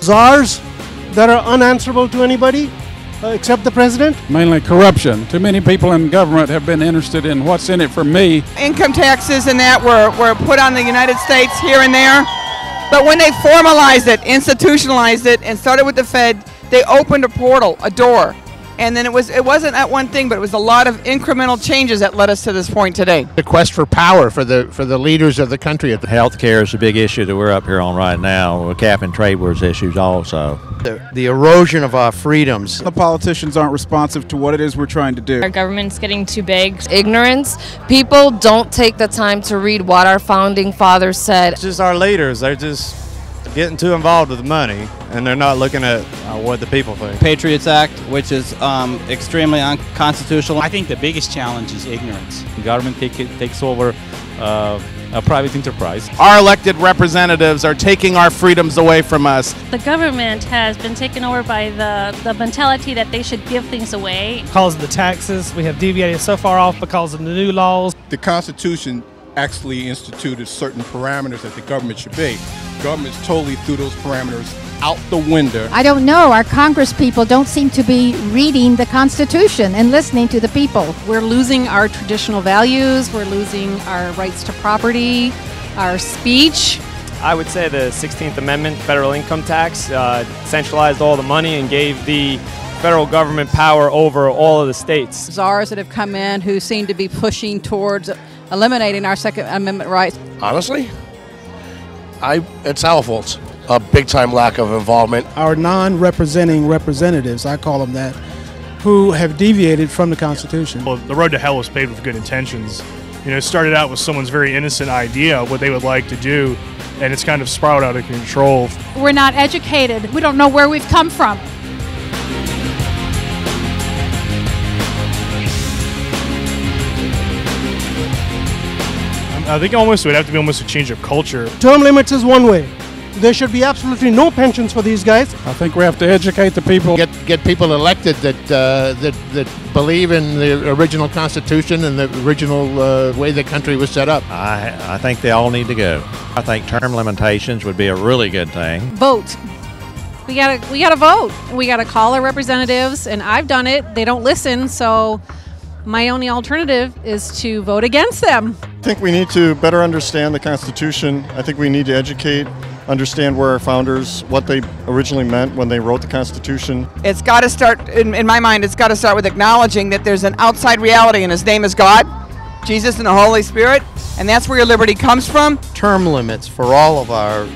czars that are unanswerable to anybody except the president. Mainly corruption. Too many people in government have been interested in what's in it for me. Income taxes and that were put on the United States here and there. But when they formalized it, institutionalized it, and started with the Fed, they opened a portal, a door. And then it wasn't that one thing, but it was a lot of incremental changes that led us to this point today. The quest for power for the leaders of the country. Healthcare is a big issue that we're up here on right now. We're cap and trade wars issues also. The erosion of our freedoms. The politicians aren't responsive to what it is we're trying to do. Our government's getting too big. Ignorance. People don't take the time to read what our founding fathers said. It's just our leaders. They're just getting too involved with money, and they're not looking at what the people think. Patriots Act, which is extremely unconstitutional. I think the biggest challenge is ignorance. The government takes over a private enterprise. Our elected representatives are taking our freedoms away from us. The government has been taken over by the mentality that they should give things away. Because of the taxes, we have deviated so far off because of the new laws. The Constitution actually instituted certain parameters that the government should be. Government's totally threw those parameters out the window. I don't know. Our Congress people don't seem to be reading the Constitution and listening to the people. We're losing our traditional values. We're losing our rights to property, our speech. I would say the 16th Amendment, federal income tax, centralized all the money and gave the federal government power over all of the states. Czars that have come in who seem to be pushing towards eliminating our Second Amendment rights. Honestly, it's our fault. A big-time lack of involvement. Our non-representing representatives, I call them that, who have deviated from the Constitution. Well, the road to hell was paved with good intentions. You know, it started out with someone's very innocent idea of what they would like to do, and it's kind of spiraled out of control. We're not educated. We don't know where we've come from. I think it would have to be almost a change of culture. Term limits is one way. There should be absolutely no pensions for these guys. I think we have to educate the people. Get people elected that believe in the original Constitution and the original way the country was set up. I think they all need to go. I think term limitations would be a really good thing. Vote. We gotta vote. We gotta call our representatives, and I've done it. They don't listen, so my only alternative is to vote against them. I think we need to better understand the Constitution. I think we need to educate, understand where our founders, what they originally meant when they wrote the Constitution. It's got to start, in my mind, it's got to start with acknowledging that there's an outside reality, and his name is God, Jesus, and the Holy Spirit, and that's where your liberty comes from. Term limits for all of our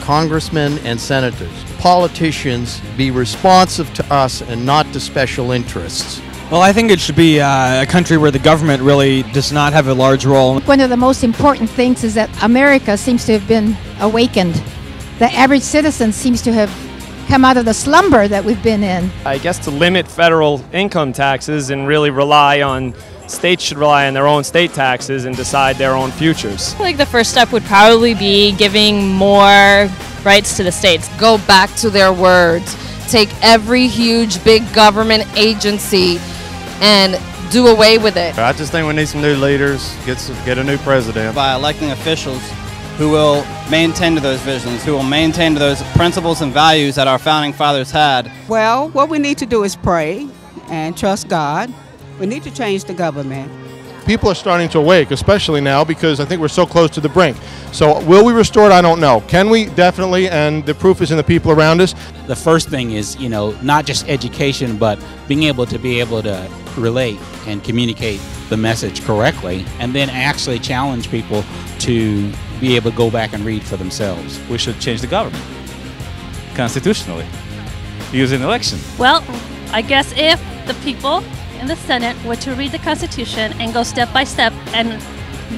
congressmen and senators. Politicians be responsive to us and not to special interests. Well, I think it should be a country where the government really does not have a large role. One of the most important things is that America seems to have been awakened. The average citizen seems to have come out of the slumber that we've been in. I guess to limit federal income taxes and really states should rely on their own state taxes and decide their own futures. I think the first step would probably be giving more rights to the states. Go back to their words. Take every huge big government agency and do away with it. I just think we need some new leaders, get a new president. By electing officials who will maintain to those visions, who will maintain to those principles and values that our founding fathers had. Well, what we need to do is pray and trust God. We need to change the government. People are starting to awake, especially now, because I think we're so close to the brink. So will we restore it? I don't know. Can we? Definitely, and the proof is in the people around us. The first thing is, not just education, but being able to relate and communicate the message correctly, and then actually challenge people to be able to go back and read for themselves. We should change the government constitutionally using election. Well, I guess if the people in the Senate were to read the Constitution and go step by step and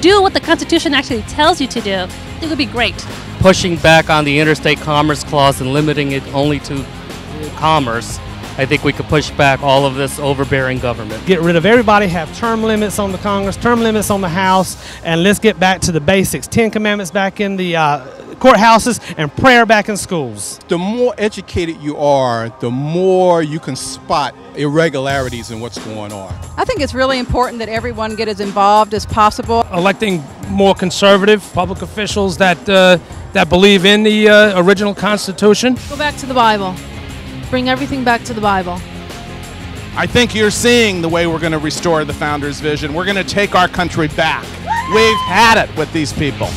do what the Constitution actually tells you to do, it would be great. Pushing back on the Interstate Commerce Clause and limiting it only to commerce, I think we could push back all of this overbearing government. Get rid of everybody, have term limits on the Congress, term limits on the House, and let's get back to the basics. 10 Commandments back in the courthouses and prayer back in schools. The more educated you are, the more you can spot irregularities in what's going on. I think it's really important that everyone get as involved as possible. Electing more conservative public officials that that believe in the original Constitution. Go back to the Bible. Bring everything back to the Bible. I think you're seeing the way we're going to restore the Founders' vision. We're going to take our country back. We've had it with these people.